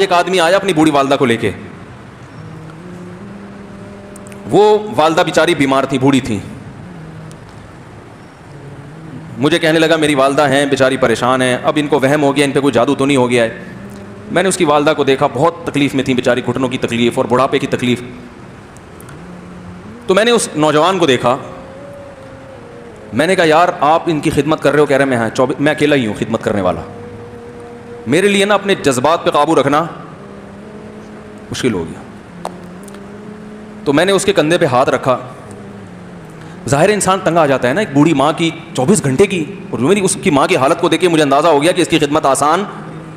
ایک آدمی آیا اپنی بوڑھی والدہ کو لے کے. وہ والدہ بیچاری بیمار تھی, بوڑھی تھی. مجھے کہنے لگا میری والدہ ہیں بیچاری پریشان ہیں, اب ان کو وہم ہو گیا, ان پہ کوئی جادو تو نہیں ہو گیا ہے. میں نے اس کی والدہ کو دیکھا, بہت تکلیف میں تھی بیچاری, گھٹنوں کی تکلیف اور بڑھاپے کی تکلیف. تو میں نے اس نوجوان کو دیکھا, میں نے کہا یار آپ ان کی خدمت کر رہے ہو؟ کہہ رہے میں اکیلا ہی ہوں خدمت کرنے والا. میرے لیے نا اپنے جذبات پہ قابو رکھنا مشکل ہو گیا. تو میں نے اس کے کندھے پہ ہاتھ رکھا. ظاہر انسان تنگ آ جاتا ہے نا, ایک بوڑھی ماں کی 24 گھنٹے کی, اور میری اس کی ماں کی حالت کو دیکھ کے مجھے اندازہ ہو گیا کہ اس کی خدمت آسان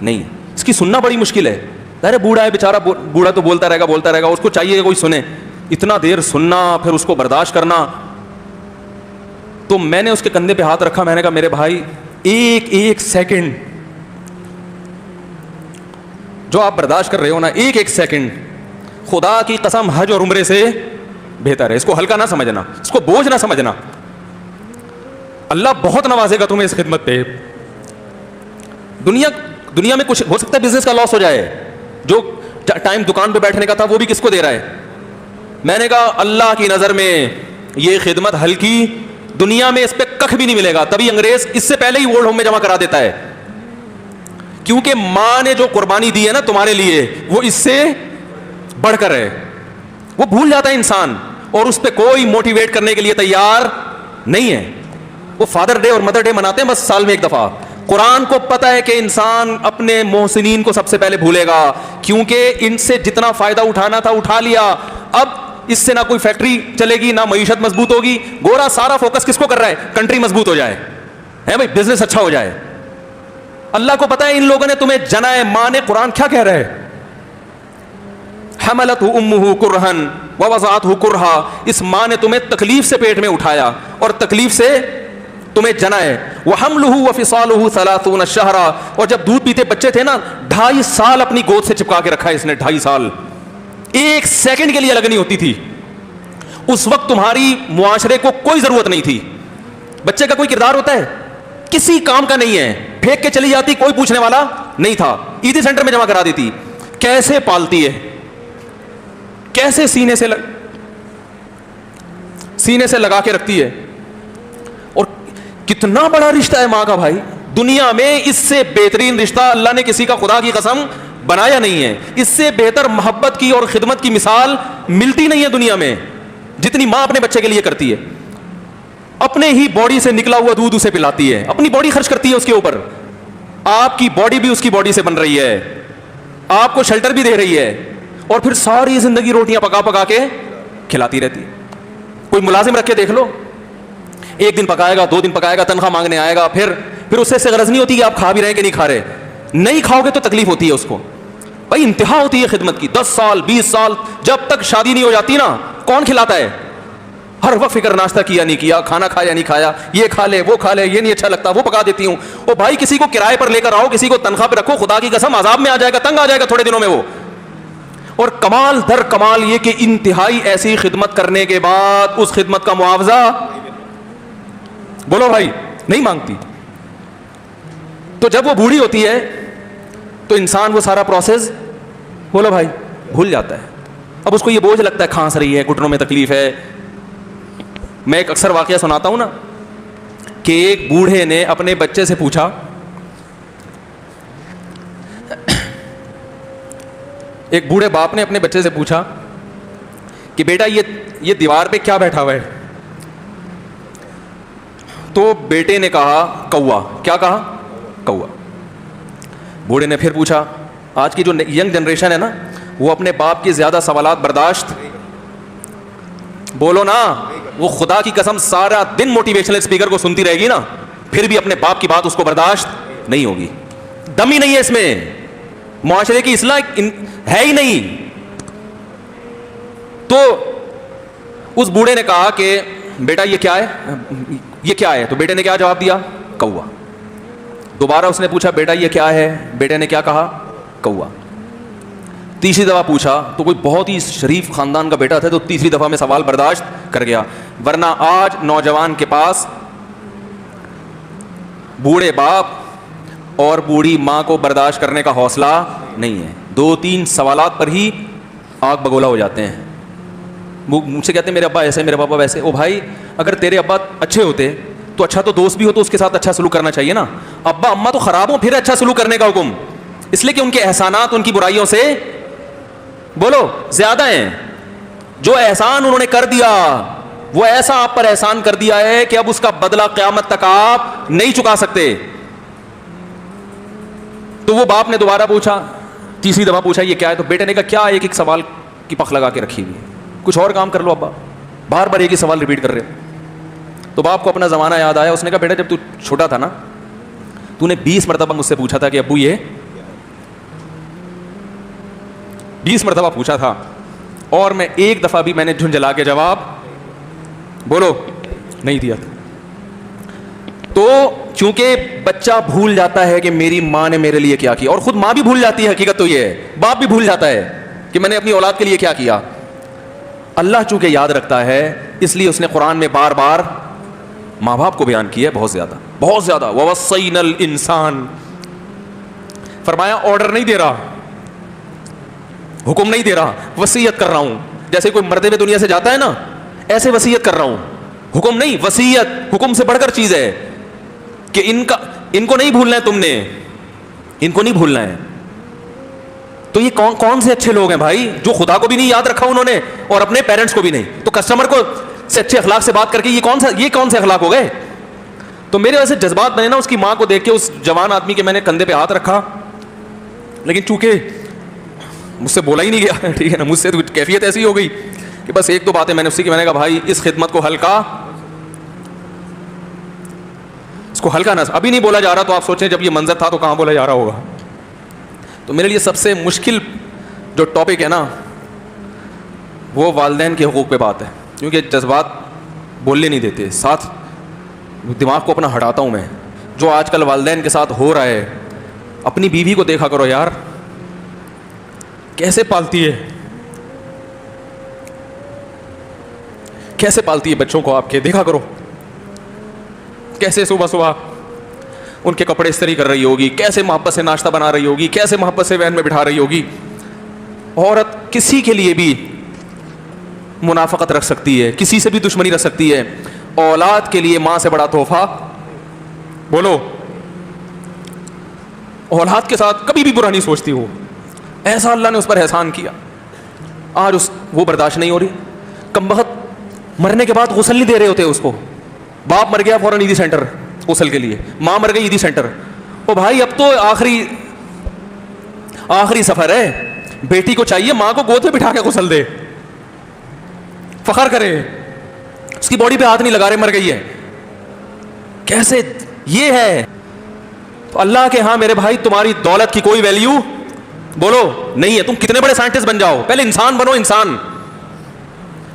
نہیں, اس کی سننا بڑی مشکل ہے. ظاہر بوڑھا ہے بیچارہ, بوڑھا تو بولتا رہے گا, اس کو چاہیے کہ کوئی سنے. اتنا دیر سننا, پھر اس کو برداشت کرنا. تو میں نے اس کے کندھے پہ ہاتھ رکھا, میں نے کہا میرے بھائی ایک سیکنڈ جو آپ برداشت کر رہے ہو نا, ایک سیکنڈ خدا کی قسم حج اور عمرے سے بہتر ہے. اس کو ہلکا نہ سمجھنا, اس کو بوجھ نہ سمجھنا. اللہ بہت نوازے گا تمہیں اس خدمت پہ. دنیا میں کچھ ہو سکتا ہے بزنس کا لاس ہو جائے, جو ٹائم دکان پہ بیٹھنے کا تھا وہ بھی کس کو دے رہا ہے. میں نے کہا اللہ کی نظر میں یہ خدمت ہلکی, دنیا میں اس پہ کخ بھی نہیں ملے گا. تبھی انگریز اس سے پہلے ہی اولڈ ہوم میں جمع کرا دیتا ہے, کیونکہ ماں نے جو قربانی دی ہے نا تمہارے لیے وہ اس سے بڑھ کر ہے. وہ بھول جاتا ہے انسان, اور اس پہ کوئی موٹیویٹ کرنے کے لیے تیار نہیں ہے. وہ فادر ڈے اور مدر ڈے مناتے ہیں بس سال میں ایک دفعہ. قرآن کو پتا ہے کہ انسان اپنے محسنین کو سب سے پہلے بھولے گا, کیونکہ ان سے جتنا فائدہ اٹھانا تھا اٹھا لیا. اب اس سے نہ کوئی فیکٹری چلے گی, نہ معیشت مضبوط ہوگی. گورا سارا فوکس کس کو کر رہا ہے؟ کنٹری مضبوط ہو جائے, ہے بھائی, بزنس اچھا ہو جائے. اللہ کو پتا ہے ان لوگوں نے تمہیں جنا ہے. ماں نے, قرآن کیا کہہ رہا ہے؟ حملتہ امہ کرہن ووضعتہ کرہا. اس ماں نے تمہیں تکلیف سے پیٹ میں اٹھایا اور تکلیف سے تمہیں جنا ہے. وحملہ وفصالہ 30 شہرا. اور جب دودھ پیتے بچے تھے نا, 2.5 سال اپنی گود سے چپکا کے رکھا ہے اس نے, 2.5 سال. ایک سیکنڈ کے لیے الگ نہیں ہوتی تھی. اس وقت تمہاری معاشرے کو کوئی ضرورت نہیں تھی. بچے کا کوئی کردار ہوتا ہے؟ کسی کام کا نہیں ہے. پھینک کے چلی جاتی, کوئی پوچھنے والا نہیں تھا. عیدی سینٹر میں جمع کرا دیتی. کیسے پالتی ہے, کیسے سینے سے لگا کے رکھتی ہے. اور کتنا بڑا رشتہ ہے ماں کا بھائی. دنیا میں اس سے بہترین رشتہ اللہ نے کسی کا خدا کی قسم بنایا نہیں ہے. اس سے بہتر محبت کی اور خدمت کی مثال ملتی نہیں ہے دنیا میں, جتنی ماں اپنے بچے کے لیے کرتی ہے. اپنے ہی باڈی سے نکلا ہوا دودھ اسے پلاتی ہے, اپنی باڈی خرچ کرتی ہے اس کے اوپر. آپ کی باڈی بھی اس کی باڈی سے بن رہی ہے, آپ کو شیلٹر بھی دے رہی ہے, اور پھر ساری زندگی روٹیاں پکا پکا کے کھلاتی رہتی ہے. کوئی ملازم رکھ کے دیکھ لو, 1 دن پکائے گا, 2 دن پکائے گا, تنخواہ مانگنے آئے گا. پھر اس سے غرض نہیں ہوتی کہ آپ کھا بھی رہے ہیں کہ نہیں کھا رہے. نہیں کھاؤ گے تو تکلیف ہوتی ہے اس کو. بھائی انتہا ہوتی ہے خدمت کی. 10 سال 20 سال جب تک شادی نہیں ہو جاتی نا, کون کھلاتا ہے؟ ہر وقت فکر, ناشتہ کیا نہیں کیا, کھانا کھایا نہیں کھایا, یہ کھا لے وہ کھا لے, یہ نہیں اچھا لگتا وہ پکا دیتی ہوں. او بھائی کسی کو کرائے پر لے کر آؤ, کسی کو تنخواہ پہ رکھو, خدا کی قسم عذاب میں آ جائے گا, تنگ آ جائے گا تھوڑے دنوں میں وہ. اور کمال در کمال یہ کہ انتہائی ایسی خدمت کرنے کے بعد اس خدمت کا معاوضہ بولو بھائی نہیں مانگتی. تو جب وہ بوڑھی ہوتی ہے تو انسان وہ سارا پروسیس بولو بھائی بھول جاتا ہے. اب اس کو یہ بوجھ لگتا ہے, کھانس رہی ہے, گھٹنوں میں تکلیف ہے. میں ایک اکثر واقعہ سناتا ہوں نا, کہ ایک بوڑھے نے اپنے بچے سے پوچھا, ایک بوڑھے باپ نے اپنے بچے سے پوچھا کہ بیٹا یہ دیوار پہ کیا بیٹھا ہوا ہے؟ تو بیٹے نے کہا کوا. کیا کہا؟ کوا. بوڑھے نے پھر پوچھا, آج کی جو ینگ جنریشن ہے نا وہ اپنے باپ کی زیادہ سوالات برداشت, بولو نا, وہ خدا کی قسم سارا دن موٹیویشنل اسپیکر کو سنتی رہے گی نا, پھر بھی اپنے باپ کی بات اس کو برداشت نہیں ہوگی. دم ہی نہیں ہے اس میں, معاشرے کی اصلاح ہے ہی نہیں. تو اس بوڑھے نے کہا کہ بیٹا یہ کیا ہے, یہ کیا ہے؟ تو بیٹے نے کیا جواب دیا؟ کوا. دوبارہ اس نے پوچھا بیٹا یہ کیا ہے؟ بیٹے نے کیا کہا؟ کوا. تیسری دفعہ پوچھا تو کوئی بہت ہی شریف خاندان کا بیٹا تھا, تو تیسری دفعہ میں سوال برداشت کر گیا. ورنہ آج نوجوان کے پاس بوڑھے باپ اور بوڑھی ماں کو برداشت کرنے کا حوصلہ نہیں ہے. 2-3 سوالات پر ہی آگ بگولا ہو جاتے ہیں. مجھ سے کہتے ہیں میرے ابا ایسے, میرے پاپا ویسے. او بھائی اگر تیرے ابا اچھے ہوتے تو اچھا تو دوست بھی ہو تو اس کے ساتھ اچھا سلوک کرنا چاہیے نا. ابا اماں تو خراب ہوں پھر اچھا سلوک کرنے کا حکم, اس لیے کہ ان کے احسانات ان کی برائیوں سے بولو زیادہ ہیں. جو احسان انہوں نے کر دیا وہ ایسا آپ پر احسان کر دیا ہے کہ اب اس کا بدلہ قیامت تک آپ نہیں چکا سکتے. تو وہ باپ نے دوبارہ پوچھا, تیسری دفعہ پوچھا یہ کیا ہے, تو بیٹے نے کہا کیا ایک ایک سوال کی پخ لگا کے رکھی ہوئی ہے, کچھ اور کام کر لو ابا, بار بار ایک ہی سوال ریپیٹ کر رہے ہو. تو باپ کو اپنا زمانہ یاد آیا. اس نے کہا بیٹا جب تو چھوٹا تھا نا تو نے 20 مرتبہ مجھ سے پوچھا تھا کہ ابو یہ 20 مرتبہ پوچھا تھا, اور میں ایک دفعہ بھی میں نے جھنجھلا کے جواب بولو نہیں دیا تھا. تو چونکہ بچہ بھول جاتا ہے کہ میری ماں نے میرے لیے کیا کیا, اور خود ماں بھی بھول جاتی ہے, حقیقت تو یہ ہے باپ بھی بھول جاتا ہے کہ میں نے اپنی اولاد کے لیے کیا کیا. اللہ چونکہ یاد رکھتا ہے اس لیے اس نے قرآن میں بار بار ماں باپ کو بیان کیا ہے, بہت زیادہ بہت زیادہ. وَوَصَّيْنَا الْإِنسَانَ, فرمایا آرڈر نہیں دے رہا, حکم نہیں دے رہا, وصیت کر رہا ہوں. جیسے کوئی مرتے ہوئے دنیا سے جاتا ہے نا, ایسے وصیت کر رہا ہوں, حکم نہیں. وصیت حکم سے بڑھ کر چیز ہے کہ ان کو نہیں بھولنا ہے, تم نے ان کو نہیں بھولنا ہے. تو یہ کون سے اچھے لوگ ہیں بھائی جو خدا کو بھی نہیں یاد رکھا انہوں نے اور اپنے پیرنٹس کو بھی نہیں. تو کسٹمر کو سے اچھے اخلاق سے بات کر کے یہ کون سے اخلاق ہو گئے. تو میرے ویسے جذبات بنے نا اس کی ماں کو دیکھ کے, اس جوان آدمی کے میں نے کندھے پہ ہاتھ رکھا, لیکن چونکہ مجھ سے بولا ہی نہیں گیا, ٹھیک ہے نا, مجھ سے تو کیفیت ایسی ہو گئی کہ بس 1-2 باتیں میں نے اسی کی, میں نے کہا بھائی اس خدمت کو ہلکا, اس کو ہلکا نہ, ابھی نہیں بولا جا رہا تو آپ سوچیں جب یہ منظر تھا تو کہاں بولا جا رہا ہوگا. تو میرے لیے سب سے مشکل جو ٹاپک ہے نا وہ والدین کے حقوق پہ بات ہے, کیونکہ جذبات بولنے نہیں دیتے, ساتھ دماغ کو اپنا ہٹاتا ہوں میں. جو آج کل والدین کے ساتھ ہو رہا ہے, اپنی بیوی کو دیکھا کرو یار کیسے پالتی ہے, کیسے پالتی ہے بچوں کو آپ کے, دیکھا کرو کیسے صبح صبح ان کے کپڑے استری کر رہی ہوگی, کیسے محبت سے ناشتہ بنا رہی ہوگی, کیسے محبت سے وین میں بٹھا رہی ہوگی. عورت کسی کے لیے بھی منافقت رکھ سکتی ہے, کسی سے بھی دشمنی رکھ سکتی ہے, اولاد کے لیے ماں سے بڑا تحفہ بولو, اولاد کے ساتھ کبھی بھی برا نہیں سوچتی. وہ ایسا اللہ نے اس پر احسان کیا, آج وہ برداشت نہیں ہو رہی. کمبخت مرنے کے بعد غسل نہیں دے رہے ہوتے اس کو, باپ مر گیا فوراً عیدی سینٹر غسل کے لیے, ماں مر گئی عیدی سینٹر. او بھائی اب تو آخری سفر ہے, بیٹی کو چاہیے ماں کو گود میں بٹھا کے غسل دے, فخر کرے, اس کی باڈی پہ ہاتھ نہیں لگا رہے, مر گئی ہے. کیسے یہ ہے. تو اللہ کے ہاں میرے بھائی تمہاری دولت کی کوئی ویلیو بولو نہیں ہے. تم کتنے بڑے سائنٹسٹ بن جاؤ, پہلے انسان بنو. انسان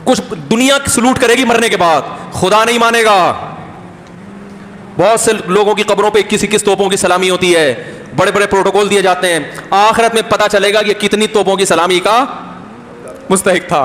کچھ دنیا سلوٹ کرے گی مرنے کے بعد, خدا نہیں مانے گا. بہت سے لوگوں کی قبروں پہ 21 توپوں کی سلامی ہوتی ہے, بڑے بڑے پروٹوکول دیے جاتے ہیں, آخرت میں پتہ چلے گا کہ کتنی توپوں کی سلامی کا مستحق تھا.